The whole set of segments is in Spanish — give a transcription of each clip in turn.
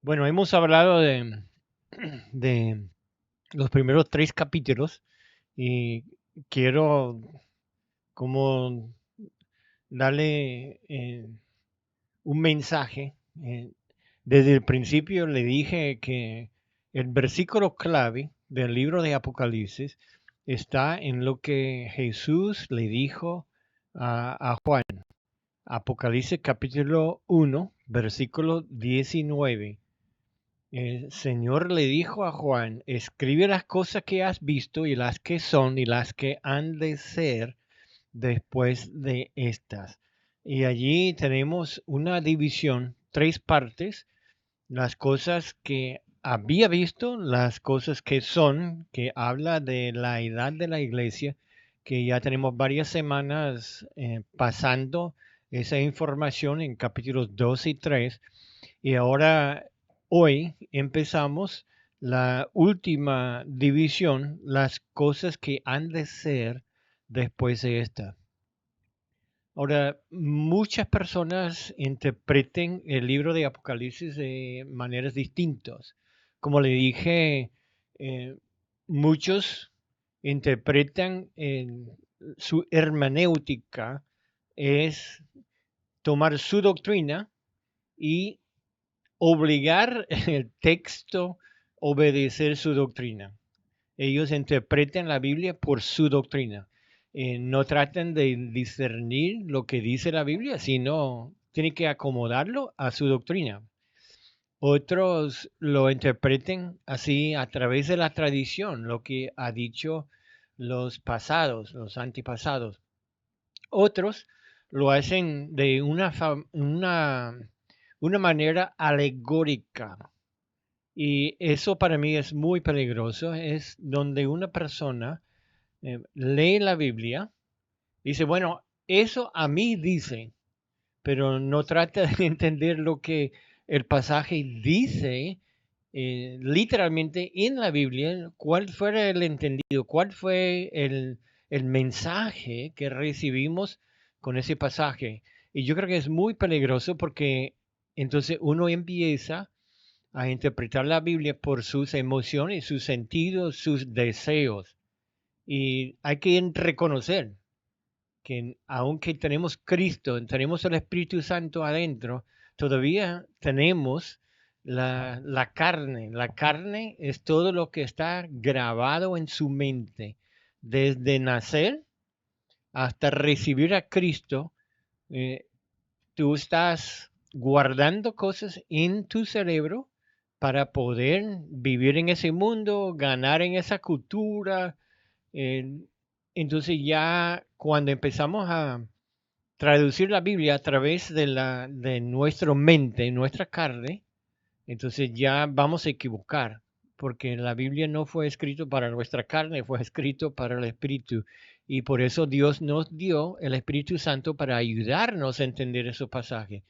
Bueno, hemos hablado de los primeros tres capítulos y quiero como darle un mensaje. eh, Desde el principio le dije que el versículo clave del libro de Apocalipsis está en lo que Jesús le dijo a Juan. Apocalipsis capítulo 1, versículo 19. El Señor le dijo a Juan, escribe las cosas que has visto y las que son y las que han de ser después de estas. Y allí tenemos una división, tres partes, las cosas que había visto, las cosas que son, que habla de la edad de la iglesia, que ya tenemos varias semanas pasando esa información en capítulos 2 y 3. Y ahora, hoy empezamos la última división, las cosas que han de ser después de esta. Ahora, muchas personas interpreten el libro de Apocalipsis de maneras distintas. Como le dije, eh, muchos interpretan su hermenéutica es tomar su doctrina y obligar el texto a obedecer su doctrina. Ellos interpretan la Biblia por su doctrina. No tratan de discernir lo que dice la Biblia, sino tienen que acomodarlo a su doctrina. Otros lo interpreten así a través de la tradición, lo que ha dicho los pasados, los antepasados. Otros lo hacen de una manera alegórica. Y eso para mí es muy peligroso. Es donde una persona lee la Biblia, dice, bueno, eso a mí dice, pero no trata de entender lo que el pasaje dice literalmente en la Biblia, cuál fue el entendido, cuál fue el mensaje que recibimos con ese pasaje. Y yo creo que es muy peligroso porque entonces uno empieza a interpretar la Biblia por sus emociones, sus sentidos, sus deseos. Y hay que reconocer que aunque tenemos Cristo, tenemos el Espíritu Santo adentro, todavía tenemos la carne. La carne es todo lo que está grabado en su mente. Desde nacer hasta recibir a Cristo, eh, tú estás guardando cosas en tu cerebro para poder vivir en ese mundo, ganar en esa cultura. eh, entonces ya cuando empezamos a traducir la Biblia a través de nuestra mente, nuestra carne, entonces ya vamos a equivocar, porque la Biblia no fue escrito para nuestra carne, fue escrito para el Espíritu. Y por eso Dios nos dio el Espíritu Santo para ayudarnos a entender esos pasajes.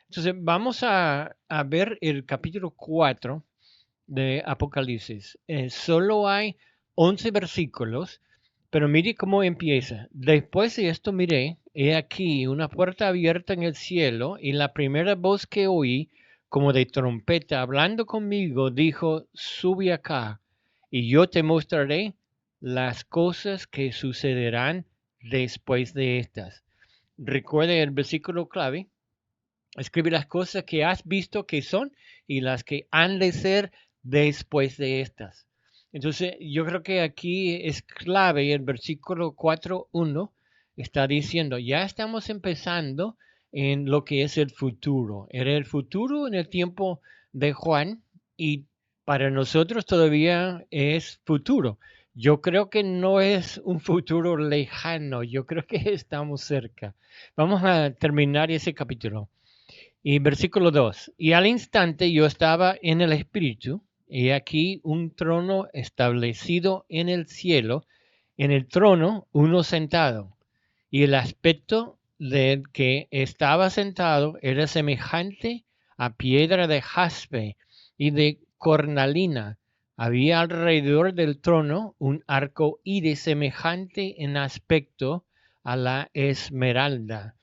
Entonces vamos a ver el capítulo 4 de Apocalipsis. Solo hay 11 versículos, pero mire cómo empieza. Después de esto miré, he aquí una puerta abierta en el cielo, y la primera voz que oí, como de trompeta, hablando conmigo, dijo, sube acá, y yo te mostraré las cosas que sucederán después de estas. Recuerde el versículo clave. Escribe las cosas que has visto que son y las que han de ser después de estas. Entonces, yo creo que aquí es clave el versículo 4:1 está diciendo, ya estamos empezando en lo que es el futuro. Era el futuro en el tiempo de Juan y para nosotros todavía es futuro. Yo creo que no es un futuro lejano, yo creo que estamos cerca. Vamos a terminar ese capítulo. Y versículo 2. Y al instante yo estaba en el Espíritu, y aquí un trono establecido en el cielo, en el trono uno sentado, y el aspecto del que estaba sentado era semejante a piedra de jaspe y de cornalina. Había alrededor del trono un arco iris semejante en aspecto a la esmeralda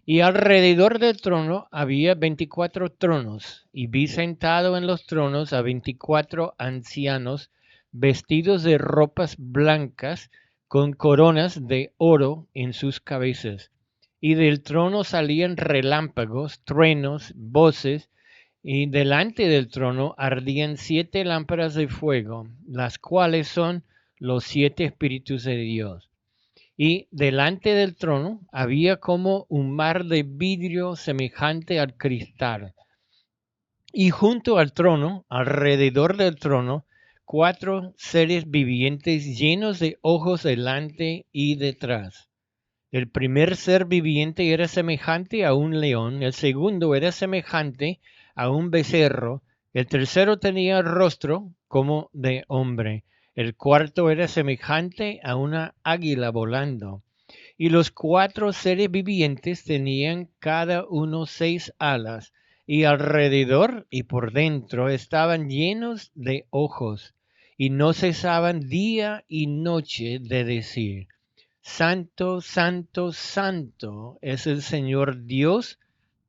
Y alrededor del trono había 24 tronos, y vi sentado en los tronos a 24 ancianos vestidos de ropas blancas con coronas de oro en sus cabezas. Y del trono salían relámpagos, truenos, voces, y delante del trono ardían 7 lámparas de fuego, las cuales son los 7 espíritus de Dios. Y delante del trono había como un mar de vidrio semejante al cristal. Y junto al trono, alrededor del trono, 4 seres vivientes llenos de ojos delante y detrás. El primer ser viviente era semejante a un león, el segundo era semejante a un becerro, el tercero tenía rostro como de hombre, el cuarto era semejante a una águila volando. Y los 4 seres vivientes tenían cada uno 6 alas, y alrededor y por dentro estaban llenos de ojos, y no cesaban día y noche de decir: Santo, santo, santo es el Señor Dios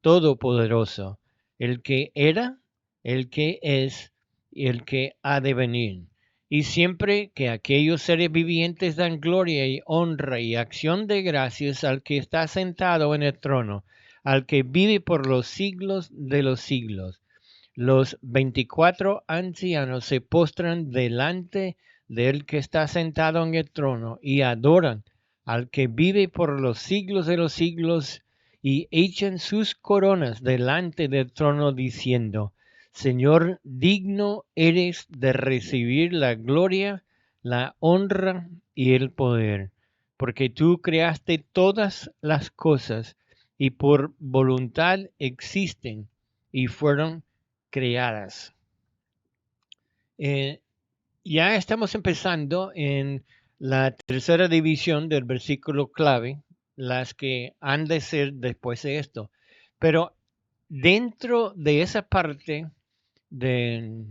Todopoderoso, el que era, el que es y el que ha de venir. Y siempre que aquellos seres vivientes dan gloria y honra y acción de gracias al que está sentado en el trono, al que vive por los siglos de los siglos. Los 24 ancianos se postran delante del que está sentado en el trono y adoran al que vive por los siglos de los siglos y echan sus coronas delante del trono diciendo: Señor, digno eres de recibir la gloria, la honra y el poder, porque tú creaste todas las cosas y por voluntad existen y fueron creadas. Eh, ya estamos empezando en la tercera división del versículo clave, las que han de ser después de esto. Pero dentro de esa parte de,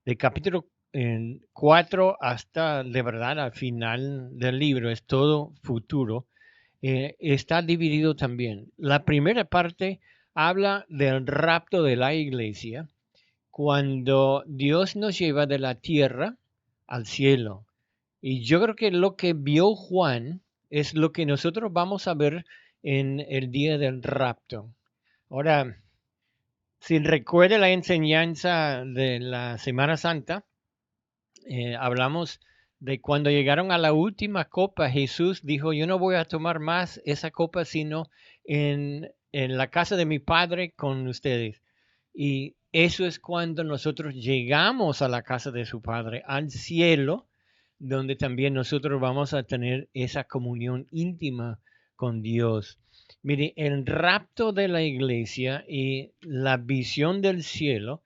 de capítulo 4 hasta de verdad al final del libro, es todo futuro, está dividido también. La primera parte habla del rapto de la iglesia cuando Dios nos lleva de la tierra al cielo. Y yo creo que lo que vio Juan es lo que nosotros vamos a ver en el día del rapto. Ahora, si recuerda la enseñanza de la Semana Santa, hablamos de cuando llegaron a la última copa, Jesús dijo: yo no voy a tomar más esa copa sino en la casa de mi Padre con ustedes. Y eso es cuando nosotros llegamos a la casa de su Padre, al cielo, donde también nosotros vamos a tener esa comunión íntima con Dios. Mire, el rapto de la iglesia y la visión del cielo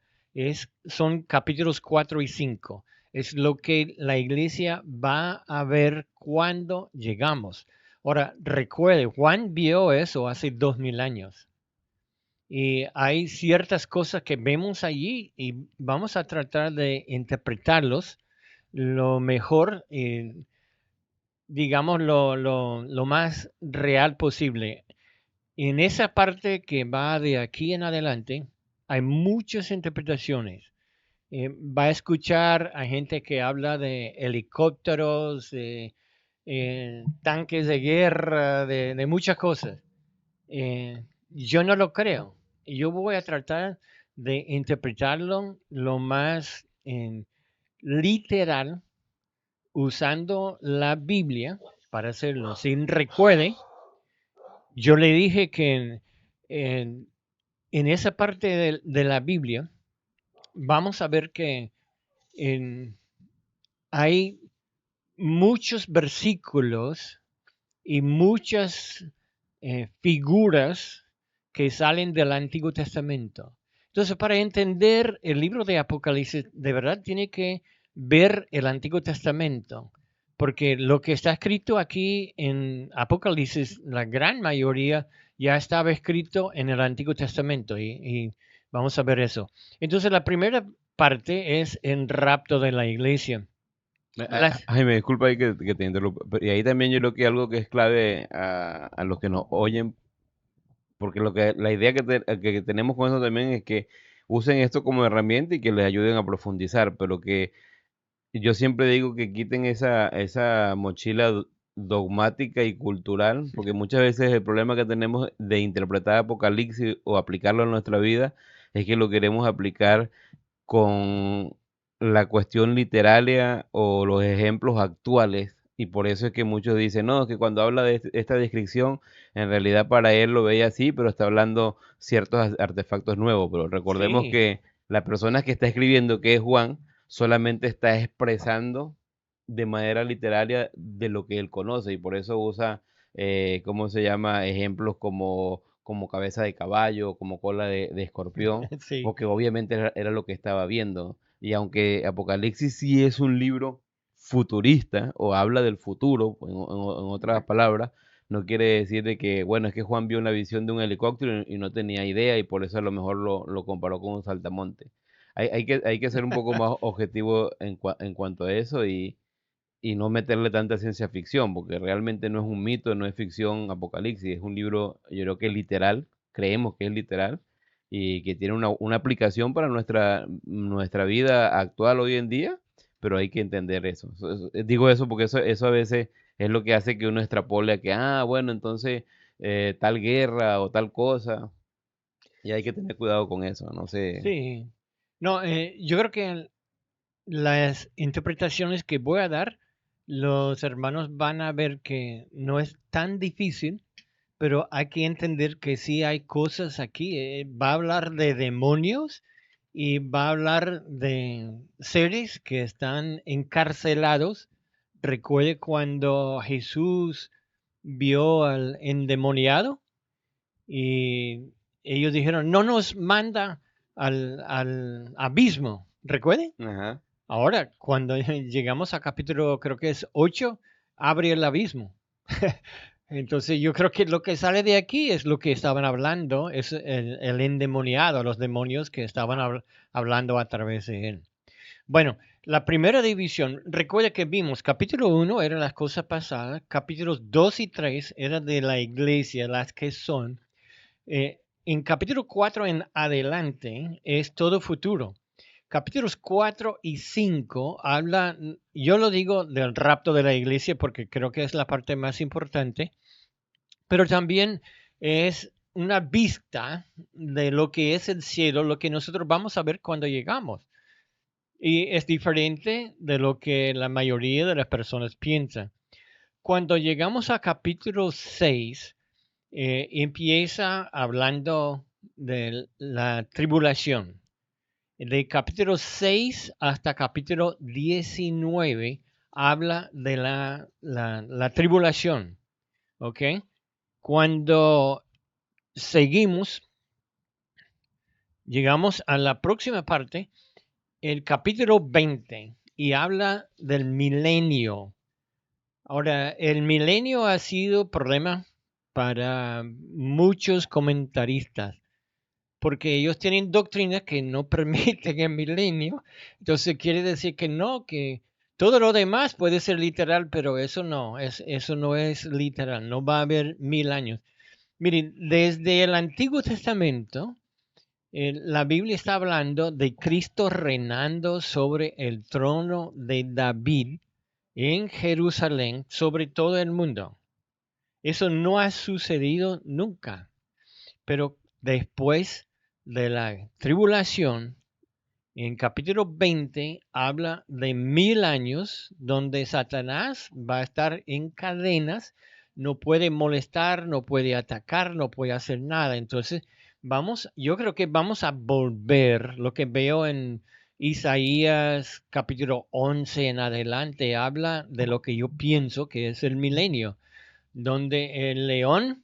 son capítulos 4 y 5. Es lo que la iglesia va a ver cuando llegamos. Ahora, recuerde, Juan vio eso hace 2000 años. Y hay ciertas cosas que vemos allí y vamos a tratar de interpretarlos lo mejor, digamos, lo más real posible. En esa parte que va de aquí en adelante, hay muchas interpretaciones. Va a escuchar a gente que habla de helicópteros, de tanques de guerra, de muchas cosas. Yo no lo creo. Yo voy a tratar de interpretarlo lo más literal usando la Biblia para hacerlo. Si recuerde, yo le dije que en esa parte de la Biblia vamos a ver que hay muchos versículos y muchas figuras que salen del Antiguo Testamento. Entonces, para entender el libro de Apocalipsis, de verdad tiene que ver el Antiguo Testamento, porque lo que está escrito aquí en Apocalipsis, la gran mayoría ya estaba escrito en el Antiguo Testamento y vamos a ver eso. Entonces, la primera parte es el rapto de la iglesia. Jaime, disculpa ahí que te interrumpa. Y ahí también yo creo que algo que es clave a los que nos oyen porque la idea que tenemos con eso también es que usen esto como herramienta y que les ayuden a profundizar, pero que yo siempre digo que quiten esa mochila dogmática y cultural, porque muchas veces el problema que tenemos de interpretar Apocalipsis o aplicarlo en nuestra vida es que lo queremos aplicar con la cuestión literaria o los ejemplos actuales. Y por eso es que muchos dicen, no, que cuando habla de esta descripción, en realidad para él lo veía así, pero está hablando ciertos artefactos nuevos. Pero recordemos Sí, que la persona que está escribiendo, que es Juan, solamente está expresando de manera literaria de lo que él conoce y por eso usa, ¿cómo se llama? Ejemplos como cabeza de caballo, como cola de escorpión sí, porque obviamente era lo que estaba viendo. Y aunque Apocalipsis sí es un libro futurista o habla del futuro, en otras palabras, no quiere decir de que, bueno, es que Juan vio una visión de un helicóptero y no tenía idea y por eso a lo mejor lo comparó con un saltamonte. Hay que ser un poco más objetivo en cuanto a eso y no meterle tanta ciencia ficción, porque realmente no es un mito, no es ficción Apocalipsis, es un libro, yo creo que es literal, creemos que es literal, y que tiene una aplicación para nuestra vida actual hoy en día, pero hay que entender eso. Digo eso porque eso a veces es lo que hace que uno extrapole a que, bueno, entonces tal guerra o tal cosa, y hay que tener cuidado con eso, no sé. sí. No, yo creo que las interpretaciones que voy a dar, los hermanos van a ver que no es tan difícil, pero hay que entender que sí hay cosas aquí. Va a hablar de demonios y va a hablar de seres que están encarcelados. Recuerde cuando Jesús vio al endemoniado y ellos dijeron, no nos manda al abismo. ¿Recuerde? Ajá. Ahora, cuando llegamos a capítulo, creo que es 8, abre el abismo. Entonces yo creo que lo que sale de aquí es lo que estaban hablando, es el endemoniado, los demonios que estaban hablando a través de él. Bueno, la primera división, recuerda que vimos, capítulo 1 era las cosas pasadas, capítulos 2 y 3 eran de la iglesia, las que son. En capítulo 4 en adelante es todo futuro. Capítulos 4 y 5 hablan, yo lo digo del rapto de la iglesia porque creo que es la parte más importante, pero también es una vista de lo que es el cielo, lo que nosotros vamos a ver cuando llegamos. Y es diferente de lo que la mayoría de las personas piensan. Cuando llegamos a capítulo 6, empieza hablando de la tribulación. De capítulo 6 hasta capítulo 19 habla de la tribulación. ¿Ok? Cuando seguimos, llegamos a la próxima parte, el capítulo 20, y habla del milenio. Ahora, el milenio ha sido problema para muchos comentaristas, porque ellos tienen doctrinas que no permiten el milenio. Entonces quiere decir que no, que todo lo demás puede ser literal, pero eso no es literal, no va a haber 1000 años. Miren, desde el Antiguo Testamento, la Biblia está hablando de Cristo reinando sobre el trono de David en Jerusalén, sobre todo el mundo. Eso no ha sucedido nunca, pero después de la tribulación, en capítulo 20 habla de 1000 años donde Satanás va a estar en cadenas, no puede molestar, no puede atacar, no puede hacer nada. Entonces, yo creo que vamos a volver, lo que veo en Isaías capítulo 11 en adelante, habla de lo que yo pienso que es el milenio, donde el león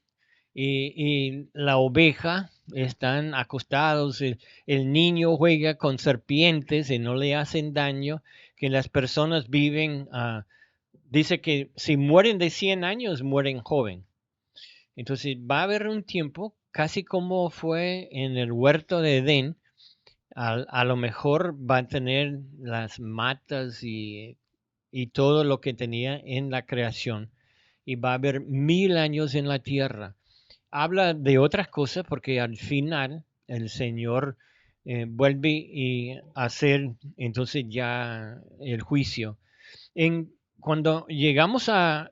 y la oveja están acostados, el niño juega con serpientes y no le hacen daño, que las personas viven, dice que si mueren de 100 años, mueren joven. Entonces va a haber un tiempo, casi como fue en el huerto de Edén, a lo mejor va a tener las matas y todo lo que tenía en la creación, y va a haber 1000 años en la tierra. habla de otras cosas porque al final el Señor vuelve y hacer entonces ya el juicio. Cuando llegamos a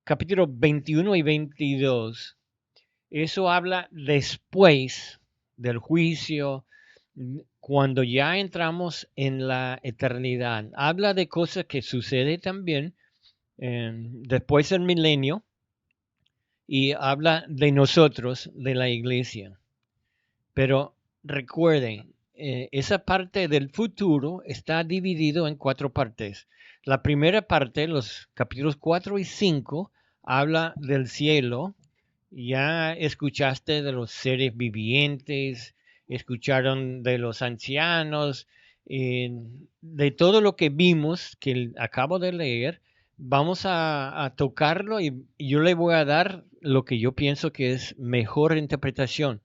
capítulos 21 y 22, eso habla después del juicio, cuando ya entramos en la eternidad. Habla de cosas que suceden también después del milenio y habla de nosotros, de la iglesia. Pero recuerden, esa parte del futuro está dividido en cuatro partes. La primera parte, los capítulos 4 y 5, habla del cielo. Ya escuchaste de los seres vivientes, escucharon de los ancianos, de todo lo que vimos, que acabo de leer. Vamos a tocarlo y yo le voy a dar lo que yo pienso que es mejor interpretación.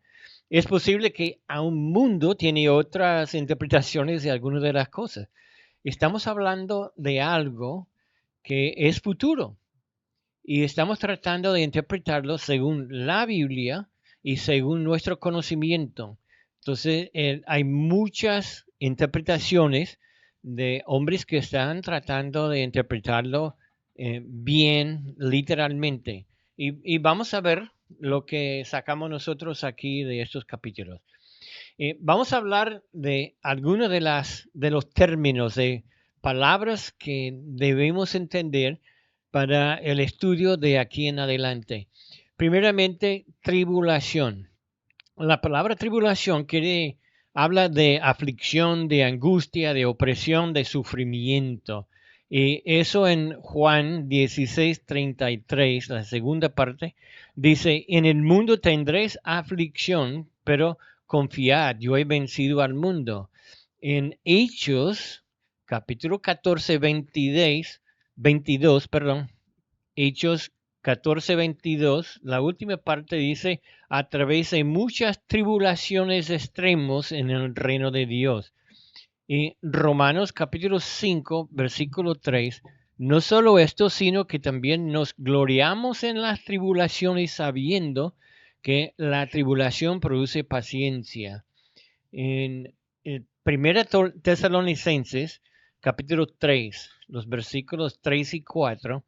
Es posible que a un mundo tiene otras interpretaciones de algunas de las cosas. Estamos hablando de algo que es futuro y estamos tratando de interpretarlo según la Biblia y según nuestro conocimiento. Entonces, hay muchas interpretaciones de hombres que están tratando de interpretarlo bien, literalmente. Y vamos a ver lo que sacamos nosotros aquí de estos capítulos. Vamos a hablar de algunos de los términos, de palabras que debemos entender para el estudio de aquí en adelante. Primeramente, tribulación. La palabra tribulación habla de aflicción, de angustia, de opresión, de sufrimiento. Y eso en Juan 16:33, la segunda parte, dice, en el mundo tendréis aflicción, pero confiad, yo he vencido al mundo. En Hechos, capítulo 14, 22, perdón, Hechos 14:22, la última parte dice, a través de muchas tribulaciones extremos en el reino de Dios. Y Romanos capítulo 5, versículo 3, no solo esto, sino que también nos gloriamos en las tribulaciones sabiendo que la tribulación produce paciencia. En Primera Tesalonicenses capítulo 3, los versículos 3 y 4,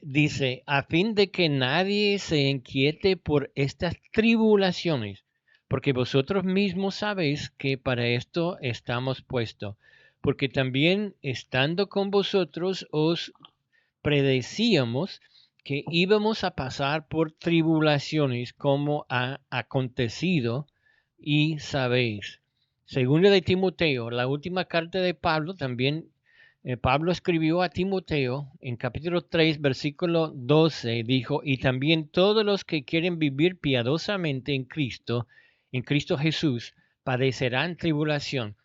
dice, a fin de que nadie se inquiete por estas tribulaciones, porque vosotros mismos sabéis que para esto estamos puestos, porque también estando con vosotros os predecíamos que íbamos a pasar por tribulaciones como ha acontecido y sabéis. Segunda de Timoteo, la última carta de Pablo, también Pablo escribió a Timoteo en capítulo 3, versículo 12, dijo, y también todos los que quieren vivir piadosamente en Cristo Jesús, padecerán tribulación.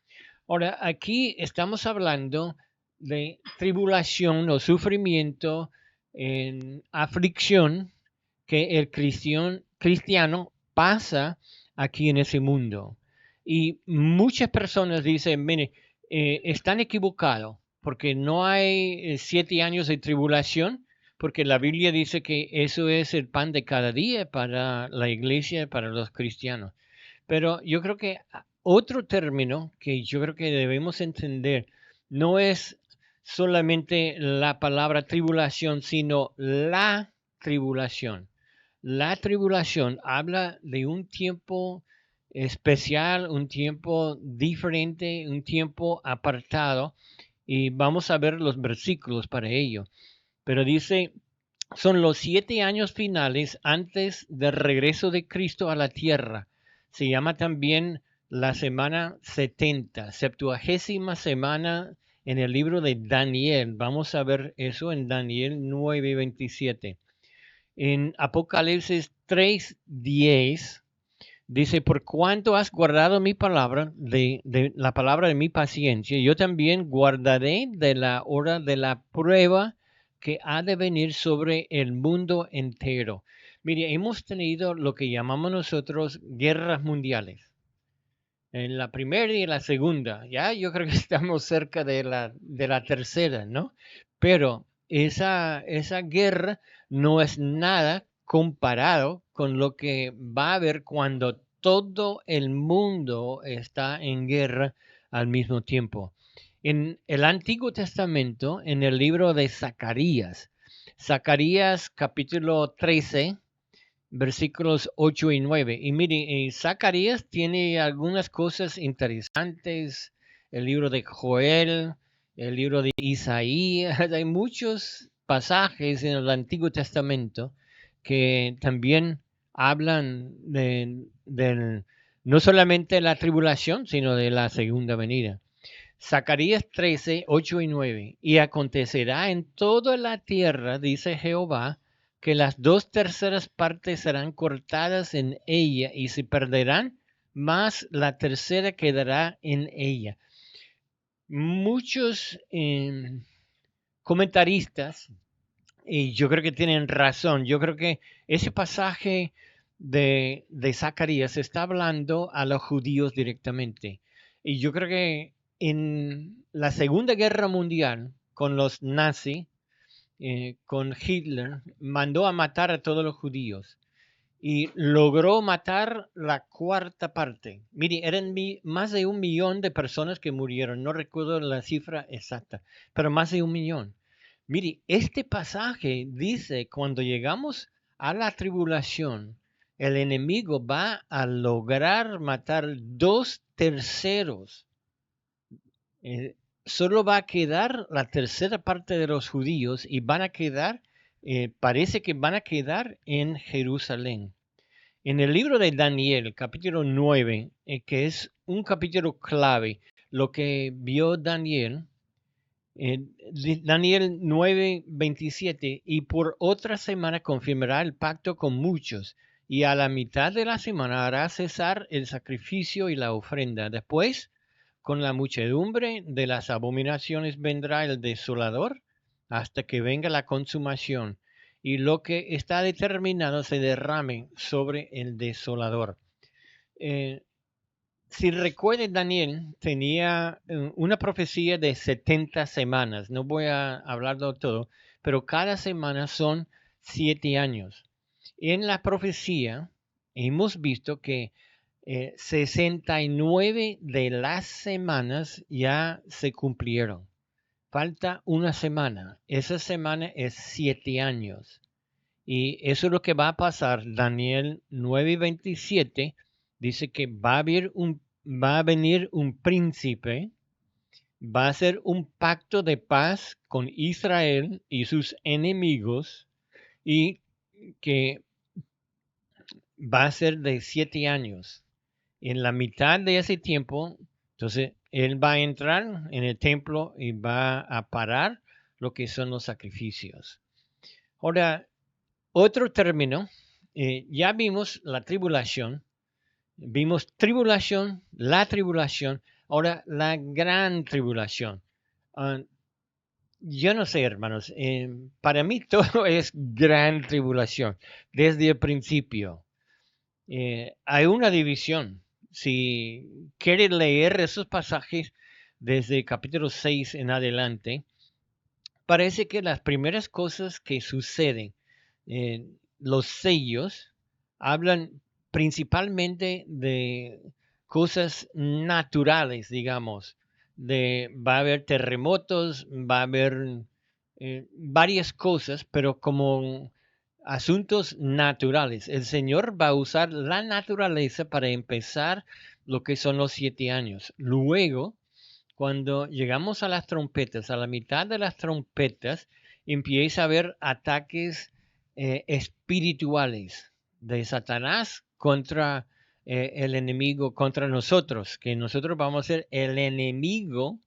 Ahora, aquí estamos hablando de tribulación o sufrimiento, en aflicción que el cristiano pasa aquí en ese mundo. Y muchas personas dicen, mire, están equivocados porque no hay 7 años de tribulación, porque la Biblia dice que eso es el pan de cada día para la iglesia, para los cristianos. Pero yo creo que otro término que yo creo que debemos entender no es solamente la palabra tribulación, sino la tribulación. La tribulación habla de un tiempo especial, un tiempo diferente, un tiempo apartado, y vamos a ver los versículos para ello. Pero dice, son los 7 años finales antes del regreso de Cristo a la tierra. Se llama también la semana 70, 70ª semana en el libro de Daniel. Vamos a ver eso en Daniel 9:27. En Apocalipsis 3:10 dice, por cuanto has guardado mi palabra, de la palabra de mi paciencia, yo también guardaré de la hora de la prueba que ha de venir sobre el mundo entero. Mire, hemos tenido lo que llamamos nosotros guerras mundiales. En la primera y en la segunda, ya yo creo que estamos cerca de la tercera, ¿no? Pero esa guerra no es nada comparado con lo que va a haber cuando todo el mundo está en guerra al mismo tiempo. En el Antiguo Testamento, en el libro de Zacarías, Zacarías capítulo 13, versículos 8 y 9. Y mire, Zacarías tiene algunas cosas interesantes, el libro de Joel, el libro de Isaías, hay muchos pasajes en el Antiguo Testamento que también hablan no solamente de la tribulación, sino de la segunda venida. Zacarías 13, 8 y 9. Y acontecerá en toda la tierra, dice Jehová, que las 2/3 partes serán cortadas en ella y se perderán, mas la tercera quedará en ella. Muchos comentaristas, y yo creo que tienen razón, yo creo que ese pasaje de Zacarías está hablando a los judíos directamente. Y yo creo que en la Segunda Guerra Mundial, con los nazis, con Hitler, mandó a matar a todos los judíos y logró matar la cuarta parte. Mire, eran más de 1 millón de personas que murieron, no recuerdo la cifra exacta, pero más de 1 millón. Mire, este pasaje dice, cuando llegamos a la tribulación, el enemigo va a lograr matar 2/3. Solo va a quedar la tercera parte de los judíos y van a quedar, parece que van a quedar en Jerusalén. En el libro de Daniel, capítulo 9, que es un capítulo clave, lo que vio Daniel, Daniel 9:27, y por otra semana confirmará el pacto con muchos, y a la mitad de la semana hará cesar el sacrificio y la ofrenda. Después, con la muchedumbre de las abominaciones vendrá el desolador hasta que venga la consumación, y lo que está determinado se derrame sobre el desolador. Si recuerden, Daniel tenía una profecía de 70 semanas. No voy a hablar de todo, pero cada semana son 7 años. En la profecía hemos visto que 69 de las semanas ya se cumplieron. Falta una semana. Esa semana es 7 años. Y eso es lo que va a pasar. Daniel 9:27 dice que va a venir un príncipe, va a hacer un pacto de paz con Israel y sus enemigos y que va a ser de 7 años. En la mitad de ese tiempo, entonces él va a entrar en el templo y va a parar lo que son los sacrificios. Ahora, otro término, ya vimos la tribulación, la tribulación, ahora la gran tribulación. Yo no sé, hermanos, para mí todo es gran tribulación, desde el principio. Hay una división. Si quiere leer esos pasajes desde capítulo 6 en adelante, parece que las primeras cosas que suceden, los sellos, hablan principalmente de cosas naturales, digamos. Va a haber terremotos, va a haber varias cosas, pero como asuntos naturales. El Señor va a usar la naturaleza para empezar lo que son los 7 años. Luego, cuando llegamos a las trompetas, a la mitad de las trompetas, empieza a haber ataques espirituales de Satanás contra el enemigo, contra nosotros, que nosotros vamos a ser el enemigo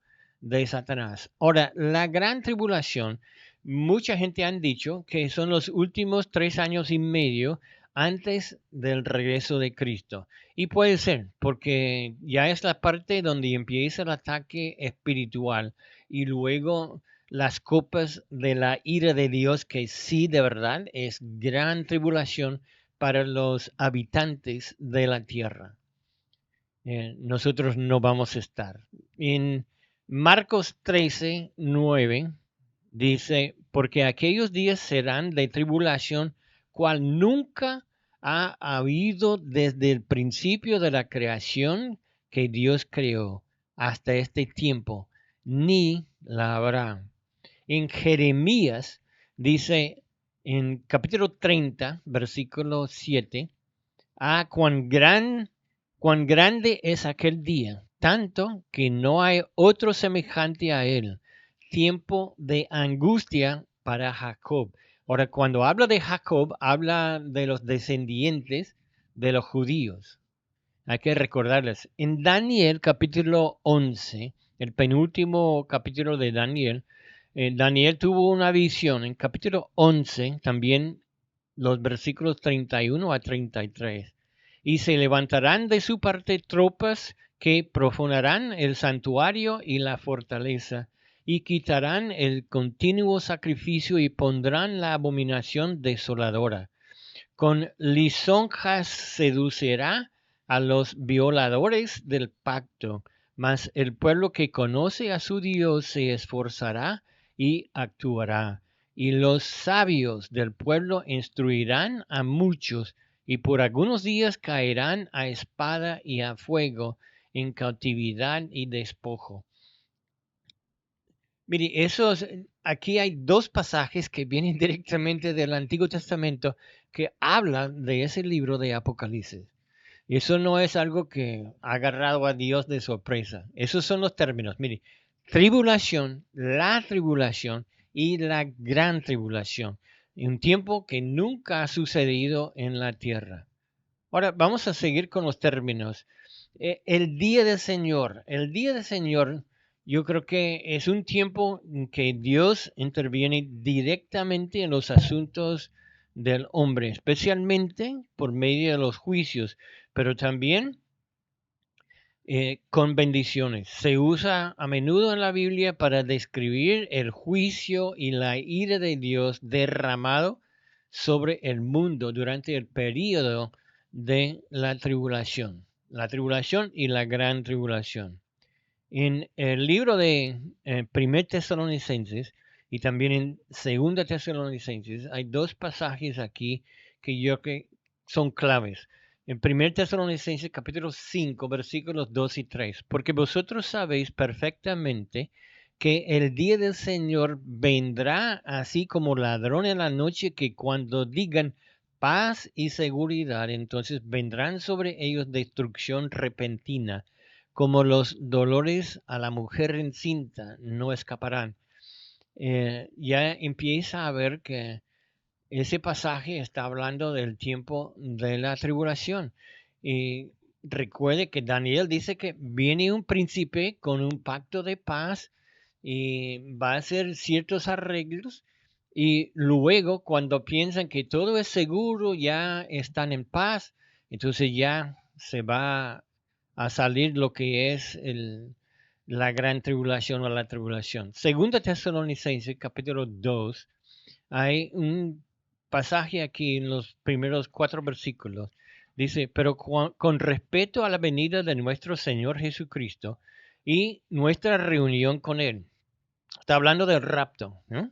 de Satanás. Ahora, la gran tribulación, mucha gente han dicho que son los últimos 3 años y medio antes del regreso de Cristo. Y puede ser, porque ya es la parte donde empieza el ataque espiritual y luego las copas de la ira de Dios, que sí, de verdad, es gran tribulación para los habitantes de la tierra. Nosotros no vamos a estar. En Marcos 13:9 dice, porque aquellos días serán de tribulación, cual nunca ha habido desde el principio de la creación que Dios creó hasta este tiempo, ni la habrá. En Jeremías dice en capítulo 30, versículo 7, cuán grande es aquel día, tanto que no hay otro semejante a él, tiempo de angustia para Jacob. Ahora, cuando habla de Jacob, habla de los descendientes de los judíos. Hay que recordarles. En Daniel capítulo 11, el penúltimo capítulo de Daniel, Daniel tuvo una visión. En capítulo 11, también los versículos 31 a 33. Y se levantarán de su parte tropas que profanarán el santuario y la fortaleza, y quitarán el continuo sacrificio y pondrán la abominación desoladora. Con lisonjas seducirá a los violadores del pacto, mas el pueblo que conoce a su Dios se esforzará y actuará. Y los sabios del pueblo instruirán a muchos, y por algunos días caerán a espada y a fuego, en cautividad y despojo. Mire, aquí hay dos pasajes que vienen directamente del Antiguo Testamento que hablan de ese libro de Apocalipsis. Y eso no es algo que ha agarrado a Dios de sorpresa. Esos son los términos. Mire, tribulación, la tribulación y la gran tribulación. En un tiempo que nunca ha sucedido en la tierra. Ahora vamos a seguir con los términos. El día del Señor. El día del Señor, yo creo que es un tiempo en que Dios interviene directamente en los asuntos del hombre, especialmente por medio de los juicios, pero también con bendiciones. Se usa a menudo en la Biblia para describir el juicio y la ira de Dios derramado sobre el mundo durante el periodo de la tribulación y la gran tribulación. En el libro de 1 Tesalonicenses y también en 2 Tesalonicenses hay dos pasajes aquí que yo creo que son claves. En 1 Tesalonicenses capítulo 5 versículos 2 y 3, porque vosotros sabéis perfectamente que el día del Señor vendrá así como ladrón en la noche, que cuando digan paz y seguridad, entonces vendrán sobre ellos destrucción repentina, como los dolores a la mujer encinta no escaparán. Ya empieza a ver que ese pasaje está hablando del tiempo de la tribulación. Y recuerde que Daniel dice que viene un príncipe con un pacto de paz y va a hacer ciertos arreglos. Y luego, cuando piensan que todo es seguro, ya están en paz, entonces ya se va a salir lo que es la gran tribulación o la tribulación. Segunda Tesalonicenses, capítulo 2, hay un pasaje aquí en los primeros 4 versículos. Dice, pero con respeto a la venida de nuestro Señor Jesucristo y nuestra reunión con Él. Está hablando del rapto, ¿no?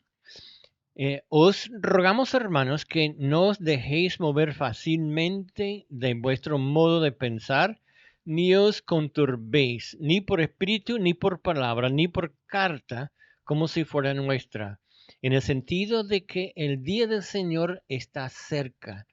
Os rogamos, hermanos, que no os dejéis mover fácilmente de vuestro modo de pensar, ni os conturbéis, ni por espíritu, ni por palabra, ni por carta, como si fuera nuestra, en el sentido de que el día del Señor está cerca.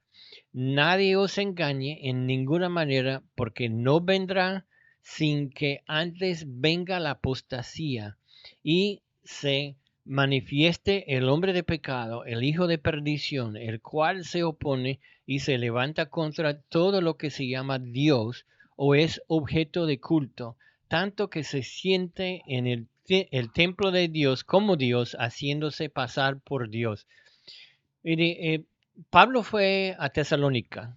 Nadie os engañe en ninguna manera, porque no vendrá sin que antes venga la apostasía y se manifieste el hombre de pecado, el hijo de perdición, el cual se opone y se levanta contra todo lo que se llama Dios o es objeto de culto, tanto que se siente en el templo de Dios como Dios, haciéndose pasar por Dios. Mire, Pablo fue a Tesalónica.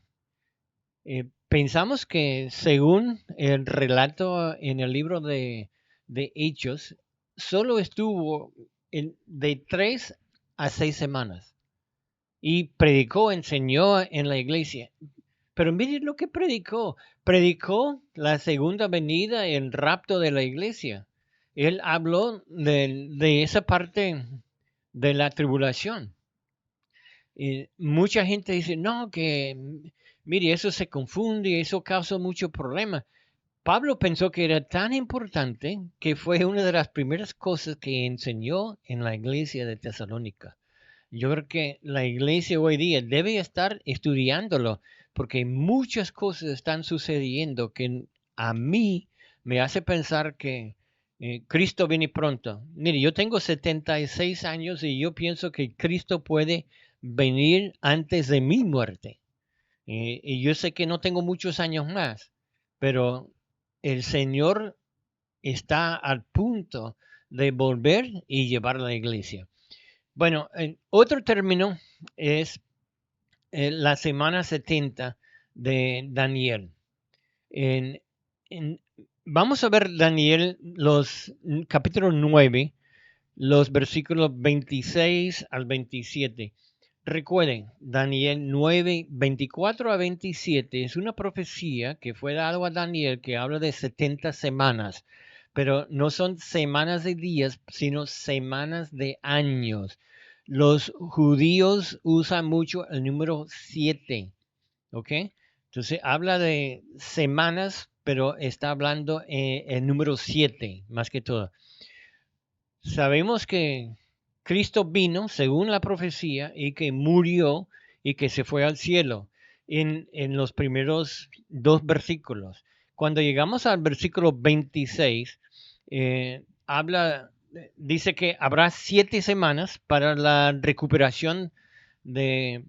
Pensamos que según el relato en el libro de Hechos, solo estuvo de 3 a 6 semanas y predicó, enseñó en la iglesia. Pero miren lo que predicó. Predicó la segunda venida, el rapto de la iglesia. Él habló de esa parte de la tribulación. Mucha gente dice, no, que Mire, eso se confunde y eso causa mucho problema. Pablo pensó que era tan importante que fue una de las primeras cosas que enseñó en la iglesia de Tesalónica. Yo creo que la iglesia hoy día debe estar estudiándolo porque muchas cosas están sucediendo que a mí me hace pensar que Cristo viene pronto. Mire, yo tengo 76 años y yo pienso que Cristo puede venir antes de mi muerte. Y yo sé que no tengo muchos años más, pero el Señor está al punto de volver y llevar a la iglesia. Bueno, otro término es la semana 70 de Daniel. En- en- Vamos a ver Daniel, capítulo 9, los versículos 26 al 27. Recuerden, Daniel 9, 24 a 27 es una profecía que fue dado a Daniel que habla de 70 semanas, pero no son semanas de días, sino semanas de años. Los judíos usan mucho el número 7, ¿ok? Entonces habla de semanas, pero está hablando el número 7 más que todo. Sabemos que Cristo vino según la profecía y que murió y que se fue al cielo en los primeros dos versículos. Cuando llegamos al versículo 26, dice que habrá 7 semanas para la recuperación de,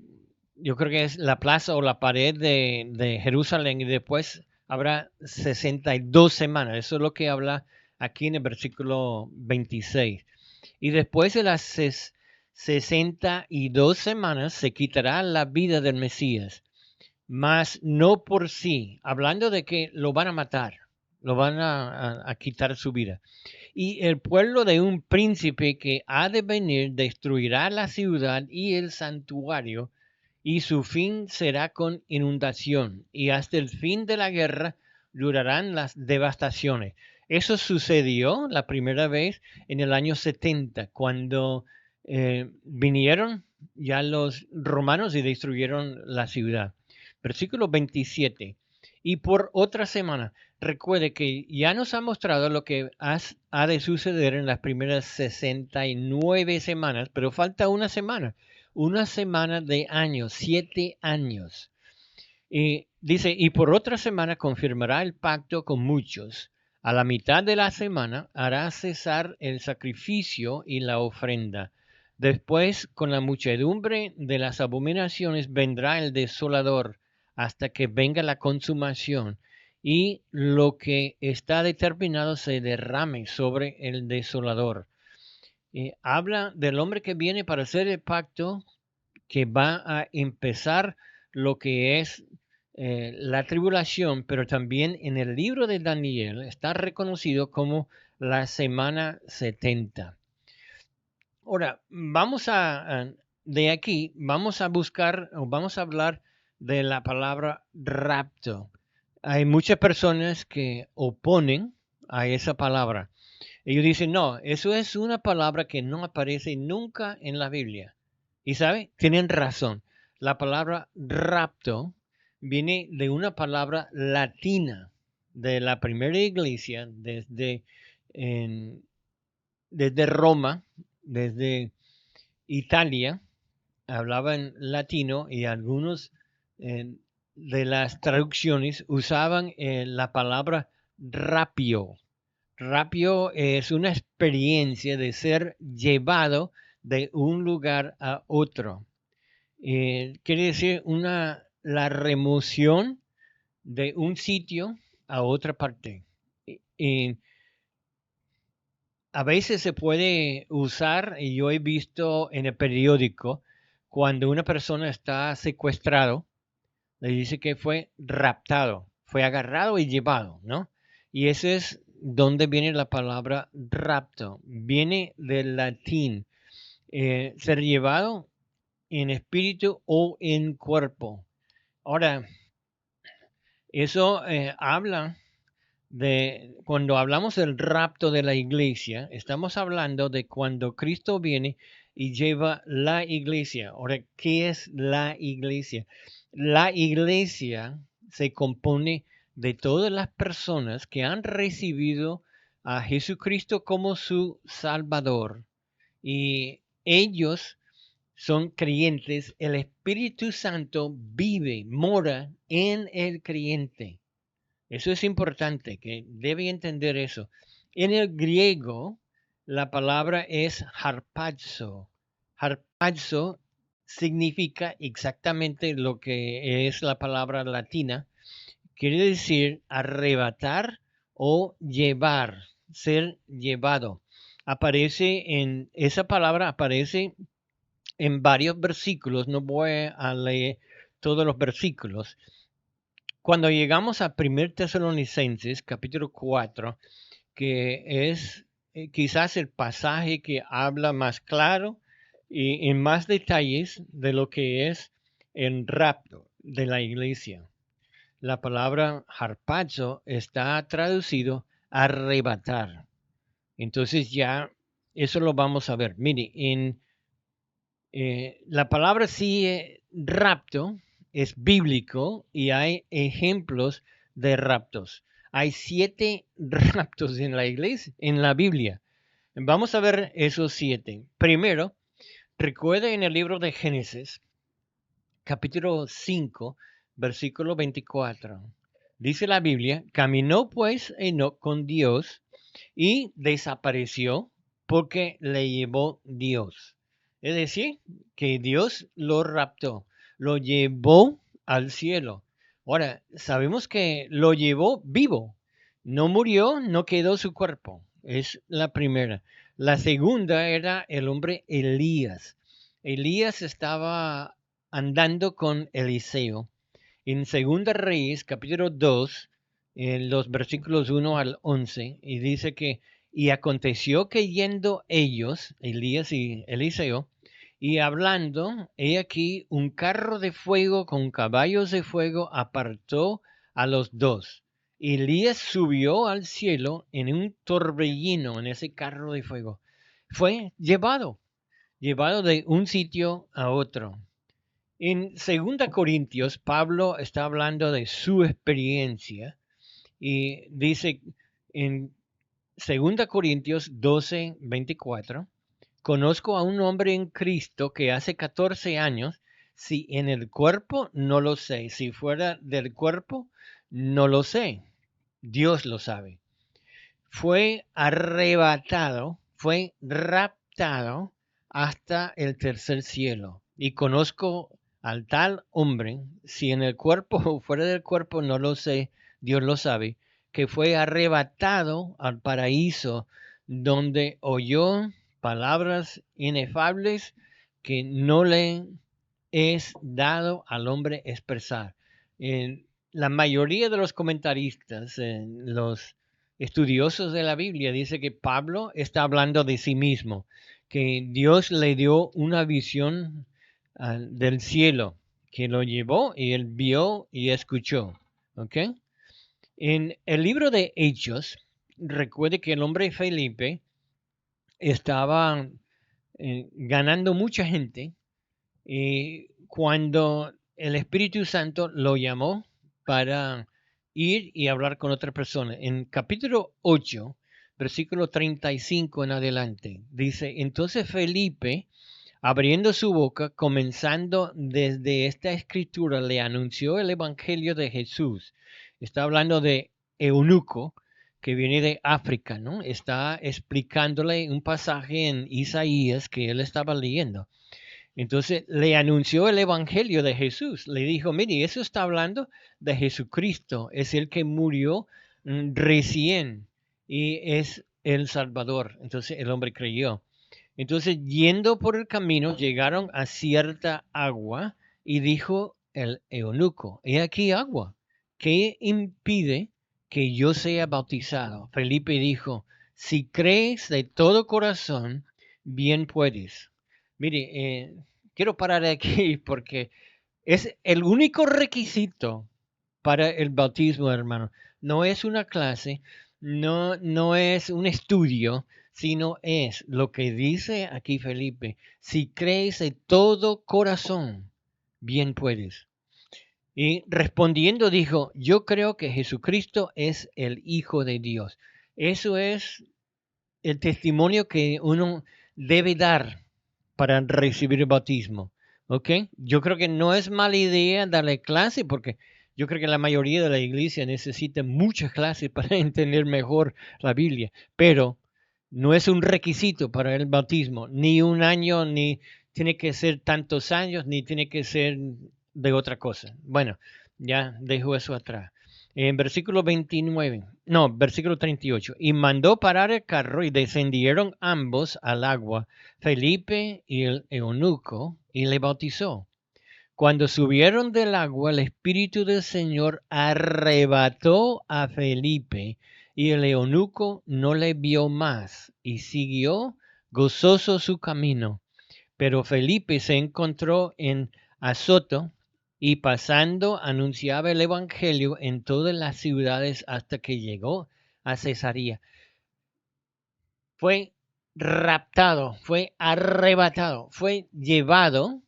yo creo que es la plaza o la pared de Jerusalén y después habrá 62 semanas. Eso es lo que habla aquí en el versículo 26. Y después de las 62 semanas se quitará la vida del Mesías, mas no por sí, hablando de que lo van a matar, lo van a quitar su vida. Y el pueblo de un príncipe que ha de venir destruirá la ciudad y el santuario, y su fin será con inundación, y hasta el fin de la guerra durarán las devastaciones. Eso sucedió la primera vez en el año 70, cuando vinieron ya los romanos y destruyeron la ciudad. Versículo 27. Y por otra semana, recuerde que ya nos ha mostrado lo que ha de suceder en las primeras 69 semanas, pero falta una semana de años, 7 años. Y dice, y por otra semana confirmará el pacto con muchos. A la mitad de la semana hará cesar el sacrificio y la ofrenda. Después, con la muchedumbre de las abominaciones, vendrá el desolador hasta que venga la consumación y lo que está determinado se derrame sobre el desolador. Habla del hombre que viene para hacer el pacto, que va a empezar lo que es la tribulación, pero también en el libro de Daniel está reconocido como la semana 70. Ahora, de aquí, vamos a buscar o vamos a hablar de la palabra rapto. Hay muchas personas que oponen a esa palabra. Ellos dicen, no, eso es una palabra que no aparece nunca en la Biblia. Y sabe, tienen razón. La palabra rapto viene de una palabra latina de la primera iglesia desde Roma, desde Italia, hablaban latino y algunos eh, de las traducciones usaban la palabra rapio. Rapio es una experiencia de ser llevado de un lugar a otro. Quiere decir la remoción de un sitio a otra parte. Y a veces se puede usar, y yo he visto en el periódico, cuando una persona está secuestrado, le dice que fue raptado, fue agarrado y llevado, ¿no? Y ese es donde viene la palabra rapto. Viene del latín, ser llevado en espíritu o en cuerpo. Ahora, eso habla cuando hablamos del rapto de la iglesia, estamos hablando de cuando Cristo viene y lleva la iglesia. Ahora, ¿qué es la iglesia? La iglesia se compone de todas las personas que han recibido a Jesucristo como su Salvador. Y ellos son creyentes, el Espíritu Santo vive, mora en el creyente. Eso es importante, que debe entender eso. En el griego, la palabra es harpazo. Harpazo significa exactamente lo que es la palabra latina. Quiere decir arrebatar o llevar, ser llevado. Esa palabra aparece en varios versículos. No voy a leer todos los versículos. Cuando llegamos a 1 Tesalonicenses, capítulo 4, que es quizás el pasaje que habla más claro y en más detalles de lo que es el rapto de la iglesia. La palabra harpazo está traducido arrebatar. Entonces ya eso lo vamos a ver. Mire, la palabra sí, rapto, es bíblico y hay ejemplos de raptos. Hay 7 raptos en la iglesia, en la Biblia. Vamos a ver esos 7. Primero, recuerda en el libro de Génesis, capítulo 5, versículo 24. Dice la Biblia, caminó pues Enoc con Dios y desapareció porque le llevó Dios. Es decir, que Dios lo raptó, lo llevó al cielo. Ahora, sabemos que lo llevó vivo. No murió, no quedó su cuerpo. Es la primera. La segunda era el hombre Elías. Elías estaba andando con Eliseo. En Segunda Reyes, capítulo 2, en los versículos 1 al 11, y dice que, y aconteció que yendo ellos, Elías y Eliseo, y hablando, he aquí un carro de fuego con caballos de fuego apartó a los dos. Elías subió al cielo en un torbellino en ese carro de fuego. Fue llevado de un sitio a otro. En 2 Pablo está hablando de su experiencia y dice en 2 Corintios 12:24, conozco a un hombre en Cristo que hace 14 años, si en el cuerpo, no lo sé, si fuera del cuerpo, no lo sé, Dios lo sabe. Fue arrebatado, fue raptado hasta el tercer cielo. Y conozco al tal hombre, si en el cuerpo o fuera del cuerpo, no lo sé, Dios lo sabe, que fue arrebatado al paraíso, donde oyó palabras inefables que no le es dado al hombre expresar. La mayoría de los comentaristas, los estudiosos de la Biblia, dice que Pablo está hablando de sí mismo, que Dios le dio una visión del cielo, que lo llevó y él vio y escuchó. ¿Ok? En el libro de Hechos, recuerde que el hombre Felipe estaba ganando mucha gente y cuando el Espíritu Santo lo llamó para ir y hablar con otra persona. En capítulo 8, versículo 35 en adelante, dice, entonces Felipe, abriendo su boca, comenzando desde esta escritura, le anunció el Evangelio de Jesús. Está hablando de eunuco, que viene de África, ¿no? Está explicándole un pasaje en Isaías que él estaba leyendo. Entonces le anunció el Evangelio de Jesús. Le dijo, mire, eso está hablando de Jesucristo. Es el que murió recién y es el Salvador. Entonces el hombre creyó. Entonces yendo por el camino llegaron a cierta agua y dijo el eunuco, he aquí agua. ¿Qué impide que yo sea bautizado? Felipe dijo, si crees de todo corazón, bien puedes. Mire, quiero parar aquí porque es el único requisito para el bautismo, hermano. No es una clase, no es un estudio, sino es lo que dice aquí Felipe. Si crees de todo corazón, bien puedes. Y respondiendo dijo, yo creo que Jesucristo es el Hijo de Dios. Eso es el testimonio que uno debe dar para recibir el bautismo. ¿Ok? Yo creo que no es mala idea darle clase porque yo creo que la mayoría de la iglesia necesita muchas clases para entender mejor la Biblia, pero no es un requisito para el bautismo, ni un año, ni tiene que ser tantos años, ni tiene que ser de otra cosa. Bueno, ya dejo eso atrás. En versículo 29, no, versículo 38, y mandó parar el carro y descendieron ambos al agua, Felipe y el eunuco, y le bautizó. Cuando subieron del agua, el Espíritu del Señor arrebató a Felipe y el eunuco no le vio más y siguió gozoso su camino. Pero Felipe se encontró en Azoto y pasando anunciaba el Evangelio en todas las ciudades hasta que llegó a Cesarea. Fue raptado, fue arrebatado, fue llevado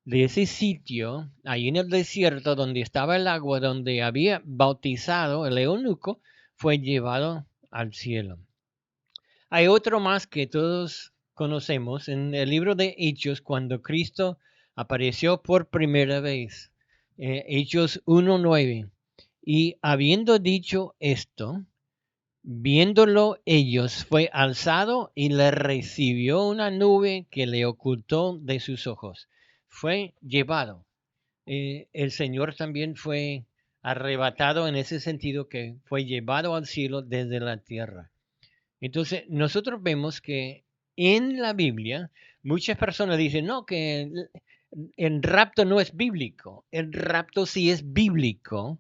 de ese sitio, ahí en el desierto donde estaba el agua, donde había bautizado el eunuco, fue llevado al cielo. Hay otro más que todos conocemos en el libro de Hechos, cuando Cristo apareció por primera vez. Hechos 1:9. Y habiendo dicho esto, viéndolo ellos, fue alzado y le recibió una nube que le ocultó de sus ojos. Fue llevado. El Señor también fue arrebatado en ese sentido que fue llevado al cielo desde la tierra. Entonces, nosotros vemos que en la Biblia muchas personas dicen, no, que el rapto no es bíblico. El rapto sí es bíblico,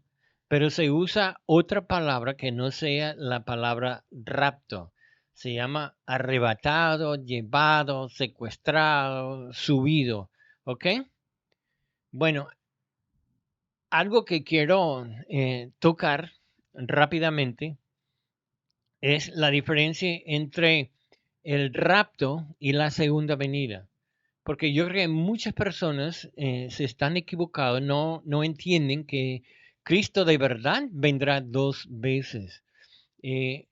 pero se usa otra palabra que no sea la palabra rapto. Se llama arrebatado, llevado, secuestrado, subido. ¿Ok? Bueno, algo que quiero tocar rápidamente es la diferencia entre el rapto y la segunda venida. Porque yo creo que muchas personas se están equivocados, no entienden que Cristo de verdad vendrá dos veces.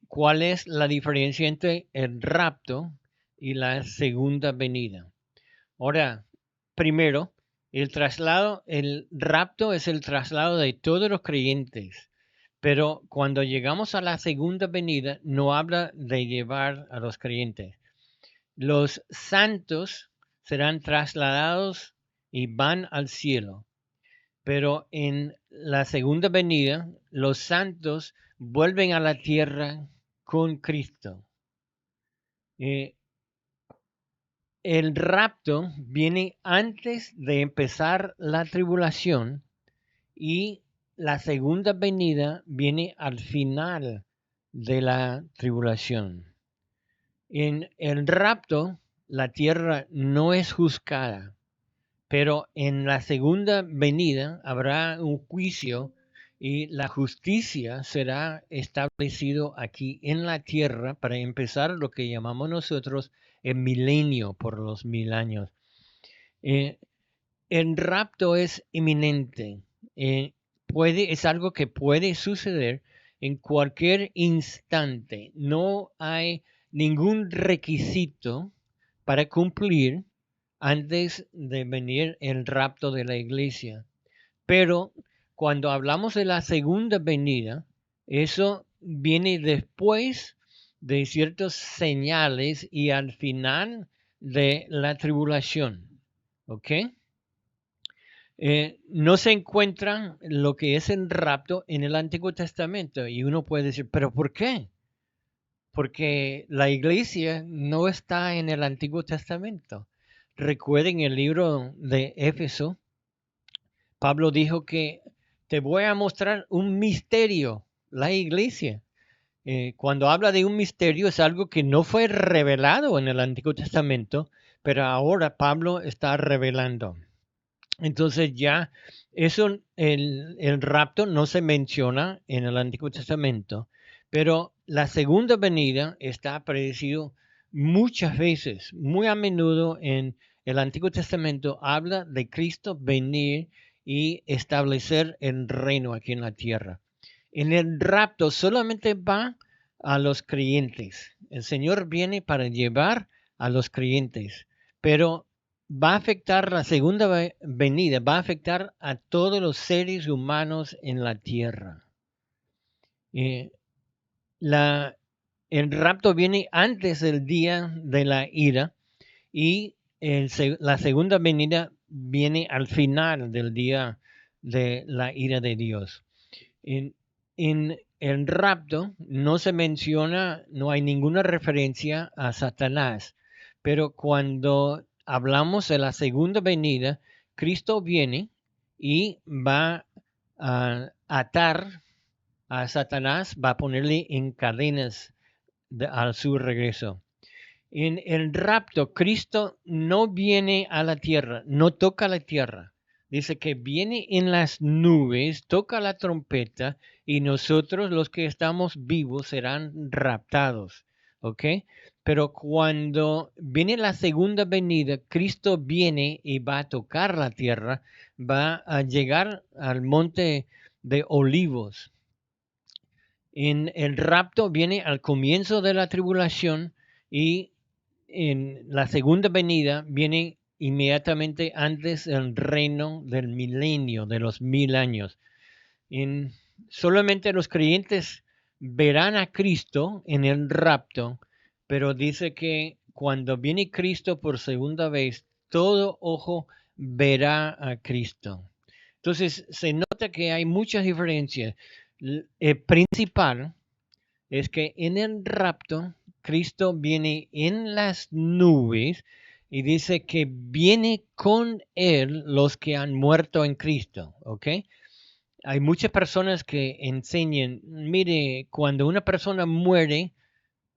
¿Cuál es la diferencia entre el rapto y la segunda venida? Ahora, primero, el rapto es el traslado de todos los creyentes, pero cuando llegamos a la segunda venida no habla de llevar a los creyentes. Los santos serán trasladados y van al cielo, pero en la segunda venida los santos vuelven a la tierra con Cristo. Eh, El rapto viene antes de empezar la tribulación y la segunda venida viene al final de la tribulación. En el rapto, la tierra no es juzgada, pero en la segunda venida habrá un juicio y la justicia será establecido aquí en la tierra para empezar lo que llamamos nosotros el milenio por los 1000 años. Eh, el rapto es inminente. Es algo que puede suceder en cualquier instante. No hay ningún requisito para cumplir antes de venir el rapto de la iglesia. Pero cuando hablamos de la segunda venida, eso viene después de ciertas señales y al final de la tribulación. ¿Ok? No se encuentra lo que es el rapto en el Antiguo Testamento. Y uno puede decir, ¿pero por qué? Porque la iglesia no está en el Antiguo Testamento. Recuerden el libro de Éfeso, Pablo dijo que te voy a mostrar un misterio, la iglesia. Cuando habla de un misterio es algo que no fue revelado en el Antiguo Testamento, pero ahora Pablo está revelando. Entonces ya eso, el rapto no se menciona en el Antiguo Testamento, pero la segunda venida está predecido muchas veces, muy a menudo en el Antiguo Testamento habla de Cristo venir y establecer el reino aquí en la tierra. En el rapto solamente va a los creyentes. El Señor viene para llevar a los creyentes, pero va a afectar la segunda venida, va a afectar a todos los seres humanos en la tierra. Eh, la, el rapto viene antes del día de la ira y la segunda venida viene al final del día de la ira de Dios. En, en el rapto no se menciona, no hay ninguna referencia a Satanás, pero cuando hablamos de la segunda venida, Cristo viene y va a atar a Satanás, va a ponerle en cadenas a su regreso. En el rapto, Cristo no viene a la tierra, no toca la tierra. Dice que viene en las nubes, toca la trompeta y nosotros los que estamos vivos serán raptados. ¿Ok? Pero cuando viene la segunda venida, Cristo viene y va a tocar la tierra, va a llegar al monte de Olivos. En el rapto viene al comienzo de la tribulación y en la segunda venida viene inmediatamente antes del reino del milenio, de los 1000 años. En, solamente los creyentes verán a Cristo en el rapto, pero dice que cuando viene Cristo por segunda vez, todo ojo verá a Cristo. Entonces se nota que hay muchas diferencias. El principal es que en el rapto Cristo viene en las nubes y dice que viene con él los que han muerto en Cristo, ¿ok? Hay muchas personas que enseñan, mire, cuando una persona muere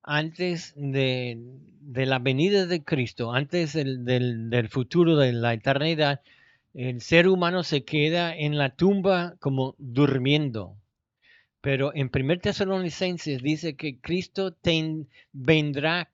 antes de la venida de Cristo, antes del futuro de la eternidad, el ser humano se queda en la tumba como durmiendo. Pero en 1 Tesalonicenses dice que Cristo vendrá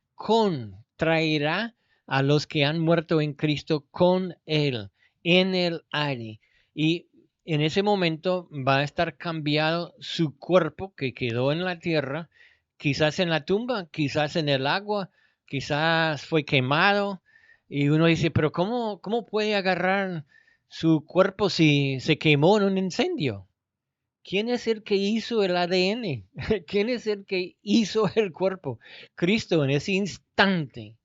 traerá a los que han muerto en Cristo con él, en el aire. Y en ese momento va a estar cambiado su cuerpo que quedó en la tierra, quizás en la tumba, quizás en el agua, quizás fue quemado. Y uno dice, pero ¿cómo puede agarrar su cuerpo si se quemó en un incendio? ¿Quién es el que hizo el ADN? ¿Quién es el que hizo el cuerpo? Cristo en ese instante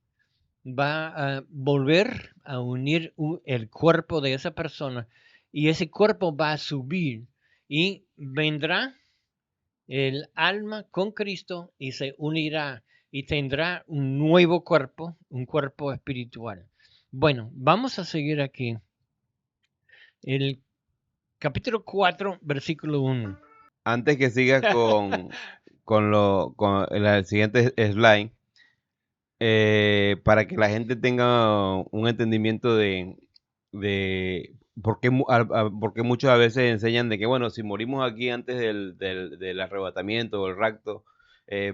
va a volver a unir el cuerpo de esa persona y ese cuerpo va a subir y vendrá el alma con Cristo y se unirá y tendrá un nuevo cuerpo, un cuerpo espiritual. Bueno, vamos a seguir aquí. El capítulo 4, versículo 1. Antes que sigas con el siguiente slide, para que la gente tenga un entendimiento de por qué, por qué muchos a veces enseñan de que, bueno, si morimos aquí antes del arrebatamiento o el rapto,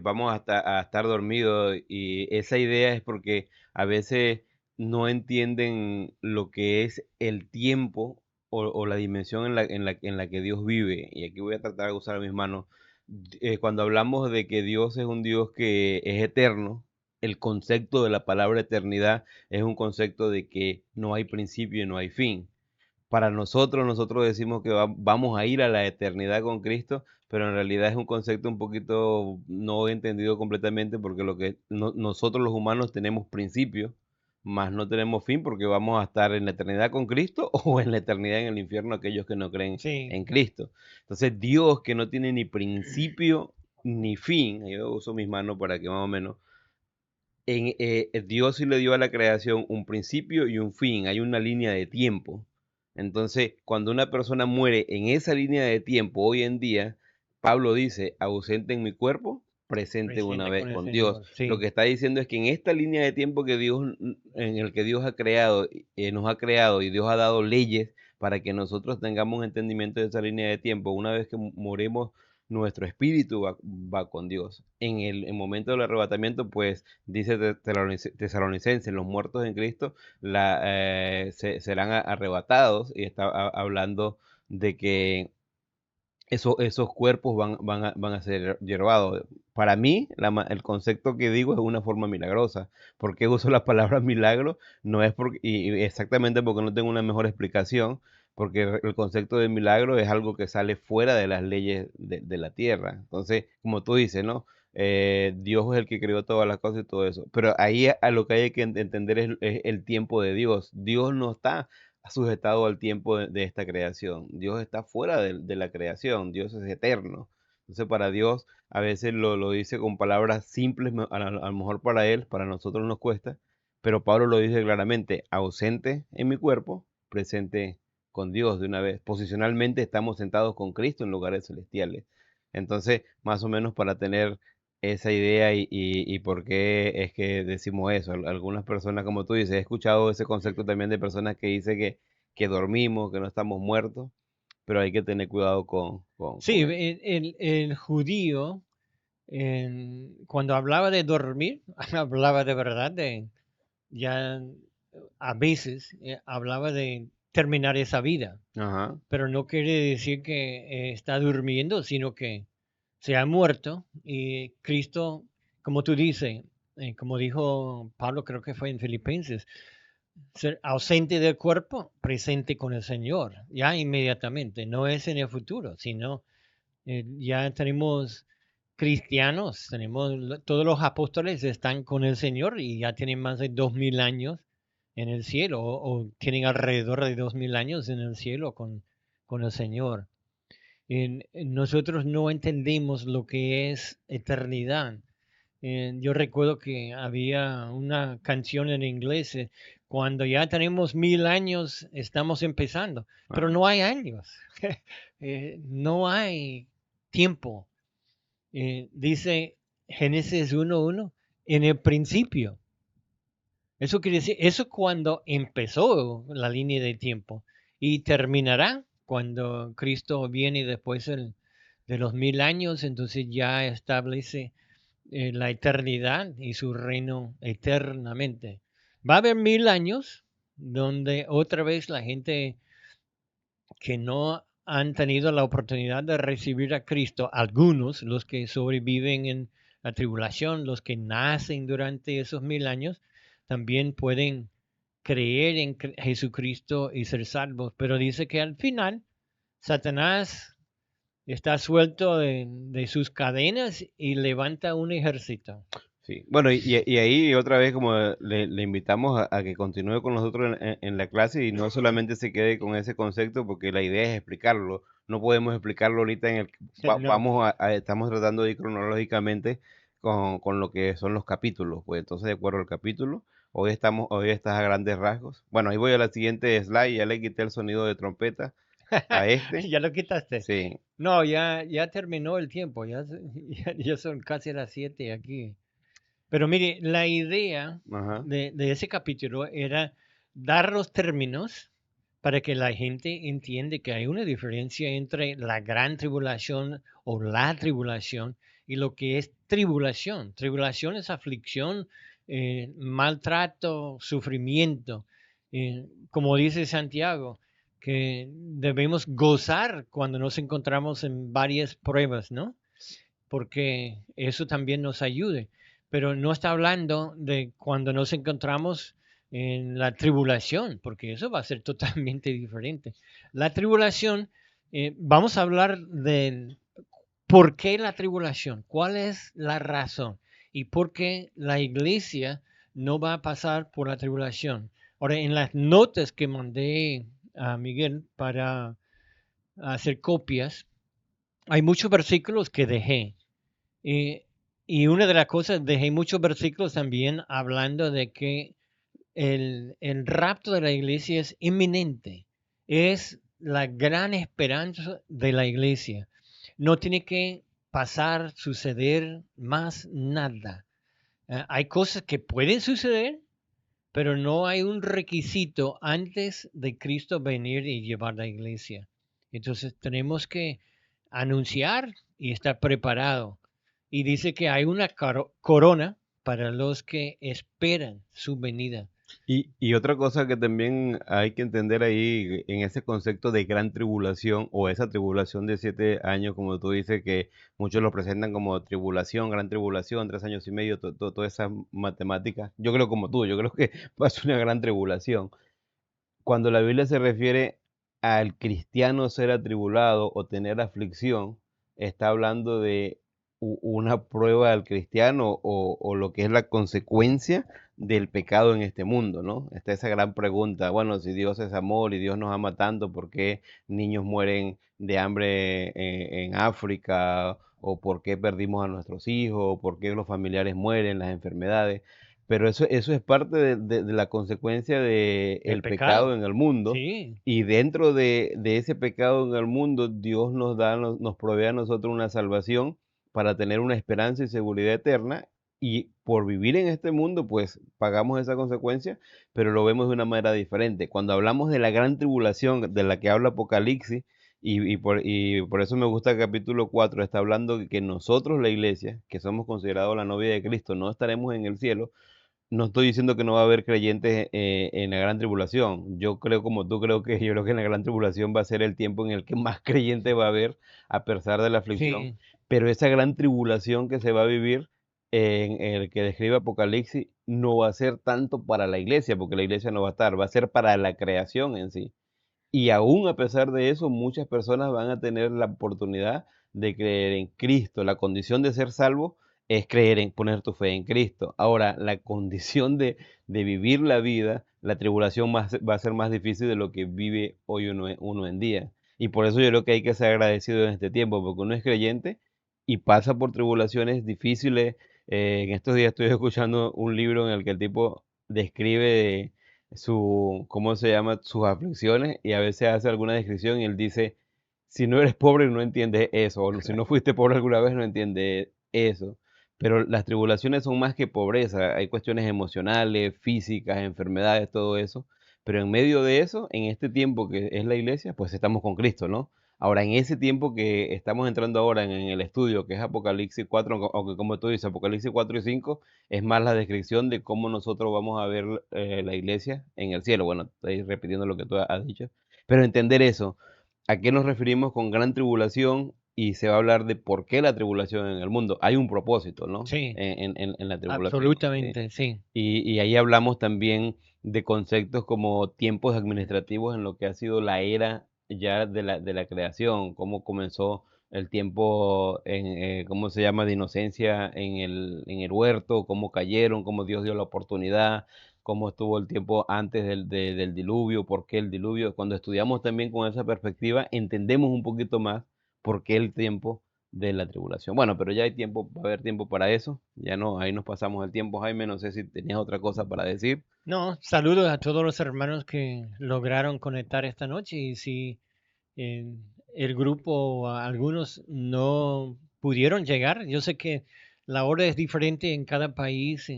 vamos a estar dormidos. Y esa idea es porque a veces no entienden lo que es el tiempo o la dimensión en la que Dios vive. Y aquí voy a tratar de usar mis manos. Cuando hablamos de que Dios es un Dios que es eterno, el concepto de la palabra eternidad es un concepto de que no hay principio y no hay fin. Para nosotros decimos que vamos a ir a la eternidad con Cristo, pero en realidad es un concepto un poquito no entendido completamente porque lo que nosotros los humanos tenemos principio, mas no tenemos fin porque vamos a estar en la eternidad con Cristo o en la eternidad en el infierno aquellos que no creen Sí, en Cristo. Entonces Dios que no tiene ni principio ni fin, yo uso mis manos para que más o menos Dios sí le dio a la creación un principio y un fin, hay una línea de tiempo. Entonces, cuando una persona muere en esa línea de tiempo hoy en día, Pablo dice, ausente en mi cuerpo, presente una presente vez con el con Dios. Señor. Lo Sí, que está diciendo es que en esta línea de tiempo que en el que Dios ha creado, nos ha creado y Dios ha dado leyes para que nosotros tengamos un entendimiento de esa línea de tiempo, una vez que moremos, nuestro espíritu va con Dios. En el momento del arrebatamiento, pues dice Tesalonicenses, los muertos en Cristo serán arrebatados, y está hablando de que esos cuerpos van a ser llevados. Para mí, el concepto que digo es una forma milagrosa. ¿Por qué uso la palabra milagro? No es porque, y exactamente porque no tengo una mejor explicación, porque el concepto de milagro es algo que sale fuera de las leyes de la tierra. Entonces, como tú dices, ¿no? Dios es el que creó todas las cosas y todo eso. Pero ahí a lo que hay que entender es el tiempo de Dios. Dios no está sujetado al tiempo de esta creación. Dios está fuera de la creación, Dios es eterno. Entonces para Dios a veces lo dice con palabras simples, a lo mejor para Él, para nosotros nos cuesta, pero Pablo lo dice claramente, ausente en mi cuerpo, presente con Dios de una vez. Posicionalmente estamos sentados con Cristo en lugares celestiales. Entonces, más o menos para tener esa idea y por qué es que decimos eso. Algunas personas, como tú dices, he escuchado ese concepto también de personas que dicen que dormimos, que no estamos muertos, pero hay que tener cuidado sí, con eso. el judío, cuando hablaba de dormir, hablaba de verdad de, ya a veces hablaba de terminar esa vida, Ajá. pero no quiere decir que está durmiendo, sino que se ha muerto y Cristo, como tú dices, como dijo Pablo, creo que fue en Filipenses, ser ausente del cuerpo, presente con el Señor, ya inmediatamente, no es en el futuro, sino ya tenemos cristianos, tenemos todos los apóstoles están con el Señor y ya tienen más de 2000 años en el cielo o tienen alrededor de 2000 años en el cielo con el Señor. Nosotros no entendemos lo que es eternidad. Yo recuerdo que había una canción en inglés, cuando ya tenemos 1000 años, estamos empezando, pero Ah, no hay años, no hay tiempo. Dice Génesis 1:1, en el principio. Eso quiere decir, eso cuando empezó la línea de tiempo y terminará cuando Cristo viene después de los 1000 años, entonces ya establece la eternidad y su reino eternamente. Va a haber 1000 años donde otra vez la gente que no han tenido la oportunidad de recibir a Cristo, algunos, los que sobreviven en la tribulación, los que nacen durante esos 1000 años, también pueden creer en Jesucristo y ser salvos. Pero dice que al final Satanás está suelto de sus cadenas y levanta un ejército. sí. Bueno, y ahí otra vez como le invitamos a que continúe con nosotros en la clase y no solamente se quede con ese concepto, porque la idea es explicarlo. No podemos explicarlo ahorita No, estamos tratando de ir cronológicamente con lo que son los capítulos. Pues entonces, de acuerdo al capítulo, hoy estás a grandes rasgos. Bueno, ahí voy a la siguiente slide, ya le quité el sonido de trompeta a este. ya lo quitaste. Sí, No, ya terminó el tiempo, ya son casi las 7 aquí. Pero mire, la idea ajá. de ese capítulo era dar los términos para que la gente entiende que hay una diferencia entre la gran tribulación o la tribulación y lo que es tribulación. Tribulación es aflicción, maltrato, sufrimiento. Como dice Santiago, que debemos gozar cuando nos encontramos en varias pruebas, ¿no? Porque eso también nos ayude. Pero no está hablando de cuando nos encontramos en la tribulación, porque eso va a ser totalmente diferente. La tribulación, vamos a hablar de por qué la tribulación, cuál es la razón y por qué la iglesia no va a pasar por la tribulación. Ahora, en las notas que mandé a Miguel para hacer copias, hay muchos versículos que dejé. Y, y una de las cosas, dejé muchos versículos también hablando de que el rapto de la iglesia es inminente, es la gran esperanza de la iglesia. No tiene que pasar, suceder, más nada. Hay cosas que pueden suceder, pero no hay un requisito antes de Cristo venir y llevar la iglesia. Entonces tenemos que anunciar y estar preparado. Y dice que hay una corona para los que esperan su venida. Y otra cosa que también hay que entender ahí en ese concepto de gran tribulación o esa tribulación de 7 años, como tú dices, que muchos lo presentan como tribulación, gran tribulación, 3 años y medio, todas esas matemáticas. Yo creo como tú, yo creo que va a ser una gran tribulación. Cuando la Biblia se refiere al cristiano ser atribulado o tener aflicción, está hablando de una prueba al cristiano o lo que es la consecuencia del pecado en este mundo, ¿no? Está esa gran pregunta, bueno, si Dios es amor y Dios nos ama tanto, ¿por qué niños mueren de hambre en África? ¿O por qué perdimos a nuestros hijos? ¿O por qué los familiares mueren, las enfermedades? Pero eso es parte de la consecuencia El del pecado pecado. en el mundo. Sí, Y dentro de ese pecado en el mundo, Dios nos provee a nosotros una salvación para tener una esperanza y seguridad eterna. Y por vivir en este mundo, pues pagamos esa consecuencia, pero lo vemos de una manera diferente. Cuando hablamos de la gran tribulación de la que habla Apocalipsis, y por eso me gusta el capítulo 4 está hablando de que nosotros, la iglesia, que somos considerados la novia de Cristo, no estaremos en el cielo. No estoy diciendo que no va a haber creyentes en la gran tribulación. Yo creo como tú, yo creo que en la gran tribulación va a ser el tiempo en el que más creyentes va a haber a pesar de la aflicción. sí, Pero esa gran tribulación que se va a vivir en el que describe Apocalipsis no va a ser tanto para la iglesia, porque la iglesia no va a estar, va a ser para la creación en sí. Y aún a pesar de eso, muchas personas van a tener la oportunidad de creer en Cristo. La condición de ser salvo es creer en poner tu fe en Cristo. Ahora, la condición de vivir la vida, la tribulación va a ser más difícil de lo que vive hoy uno en día. Y por eso yo creo que hay que ser agradecido en este tiempo, porque uno es creyente y pasa por tribulaciones difíciles. En estos días estoy escuchando un libro en el que el tipo describe ¿cómo se llama? Sus aflicciones y a veces hace alguna descripción y él dice, si no eres pobre no entiendes eso, o si no fuiste pobre alguna vez no entiendes eso. Pero las tribulaciones son más que pobreza, hay cuestiones emocionales, físicas, enfermedades, todo eso. Pero en medio de eso, en este tiempo que es la iglesia, pues estamos con Cristo, ¿no? Ahora, en ese tiempo que estamos entrando ahora en el estudio, que es Apocalipsis 4 aunque como tú dices, Apocalipsis 4 y 5 es más la descripción de cómo nosotros vamos a ver la iglesia en el cielo. Bueno, estoy repitiendo lo que tú has dicho. Pero entender eso, ¿a qué nos referimos con gran tribulación? Y se va a hablar de por qué la tribulación en el mundo. Hay un propósito, ¿no? sí, En la tribulación. ¿Sí? absolutamente, sí. Y ahí hablamos también de conceptos como tiempos administrativos en lo que ha sido la era ya de la creación, cómo comenzó el tiempo ¿cómo se llama?, de inocencia en el huerto, cómo cayeron, cómo Dios dio la oportunidad, cómo estuvo el tiempo antes del diluvio, por qué el diluvio. Cuando estudiamos también con esa perspectiva, entendemos un poquito más por qué el tiempo de la tribulación. Bueno, pero ya hay tiempo, va a haber tiempo para eso. Ya no, ahí nos pasamos el tiempo, Jaime. No sé si tenías otra cosa para decir. No, saludos a todos los hermanos que lograron conectar esta noche y si eh, el grupo, algunos no pudieron llegar, yo sé que la hora es diferente en cada país.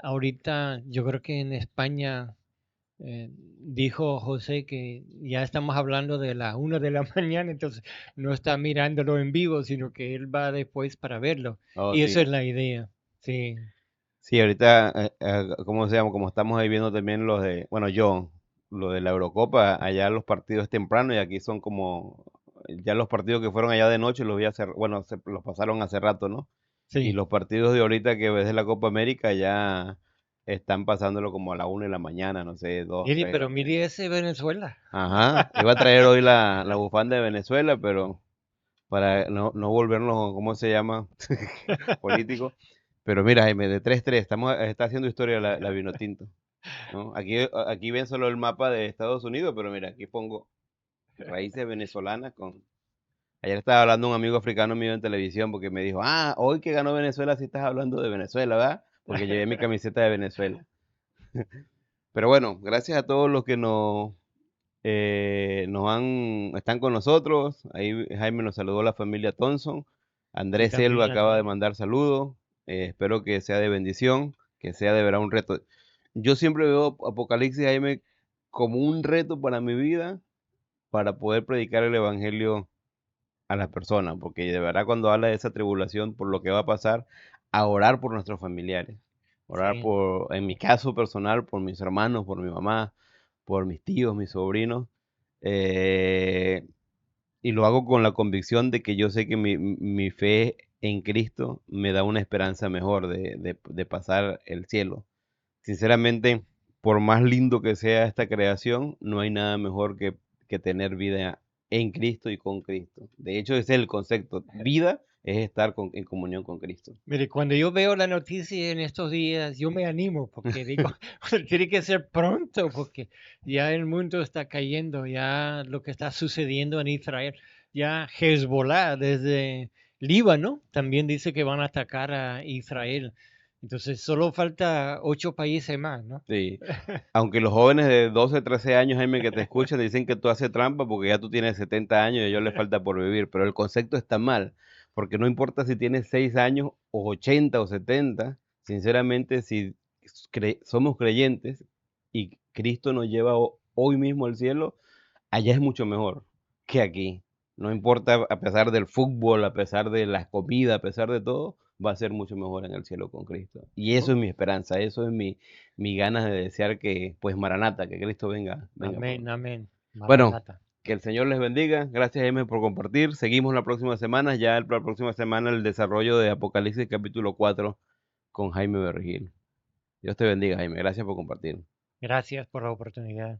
Ahorita yo creo que en España dijo José que ya estamos hablando de la 1 de la mañana, entonces no está mirándolo en vivo, sino que él va después para verlo. Oh, Y eso sí. es la idea. Sí, Sí, ahorita, ¿cómo se llama? Como estamos ahí viendo también bueno, lo de la Eurocopa, allá los partidos temprano y aquí son como, ya los partidos que fueron allá de noche los vi hacer, bueno, los pasaron hace rato, ¿no? Y sí. los partidos de ahorita que ves de la Copa América ya están pasándolo como a la 1 de la mañana, no sé, dos, Mire, tres. pero mire ese Venezuela. Ajá, iba a traer hoy la bufanda de Venezuela, pero para no volvernos, ¿cómo se llama? Político. Pero mira, Jaime, de 3-3 está haciendo historia la Vinotinto, ¿no? Aquí ven solo el mapa de Estados Unidos, pero mira, aquí pongo raíces venezolanas con... Ayer estaba hablando un amigo africano mío en televisión porque me dijo, hoy que ganó Venezuela, sí estás hablando de Venezuela, ¿verdad? Porque llevé mi camiseta de Venezuela. Pero bueno, gracias a todos los que están con nosotros. Ahí Jaime nos saludó la familia Thompson. Y Andrés Selva también acaba de Andrés. mandar saludos. Espero que sea de bendición, que sea de verdad un reto. Yo siempre veo Apocalipsis, Jaime, como un reto para mi vida, para poder predicar el evangelio a las personas, porque de verdad cuando habla de esa tribulación, por lo que va a pasar, a orar por nuestros familiares, orar Sí. por, en mi caso personal, por mis hermanos, por mi mamá, por mis tíos, mis sobrinos, eh, y lo hago con la convicción de que yo sé que mi fe en Cristo me da una esperanza mejor de pasar el cielo. Sinceramente, por más lindo que sea esta creación, no hay nada mejor que tener vida en Cristo y con Cristo. De hecho, ese es el concepto. Vida es estar en comunión con Cristo. Mire, cuando yo veo la noticia en estos días, yo me animo porque digo, tiene que ser pronto porque ya el mundo está cayendo, ya lo que está sucediendo en Israel, ya Hezbollah desde Líbano también dice que van a atacar a Israel. Entonces solo falta 8 países más, ¿no? Sí. Aunque los jóvenes de 12, 13 años, Jaime, que te escuchan, dicen que tú haces trampa porque ya tú tienes 70 años y a ellos les falta por vivir. Pero el concepto está mal, porque no importa si tienes 6 años o 80 o 70, sinceramente, si somos creyentes y Cristo nos lleva hoy mismo al cielo, allá es mucho mejor que aquí. No importa, a pesar del fútbol, a pesar de la comida, a pesar de todo, va a ser mucho mejor en el cielo con Cristo. Y eso Oh, es mi esperanza, eso es mi ganas de desear que, pues, Maranata, que Cristo venga amén, pronto. amén. Bueno, Maranata. que el Señor les bendiga. Gracias, Jaime, por compartir. Seguimos la próxima semana, ya la próxima semana el desarrollo de Apocalipsis capítulo 4 con Jaime Bergil. Dios te bendiga, Jaime. Gracias por compartir. Gracias por la oportunidad.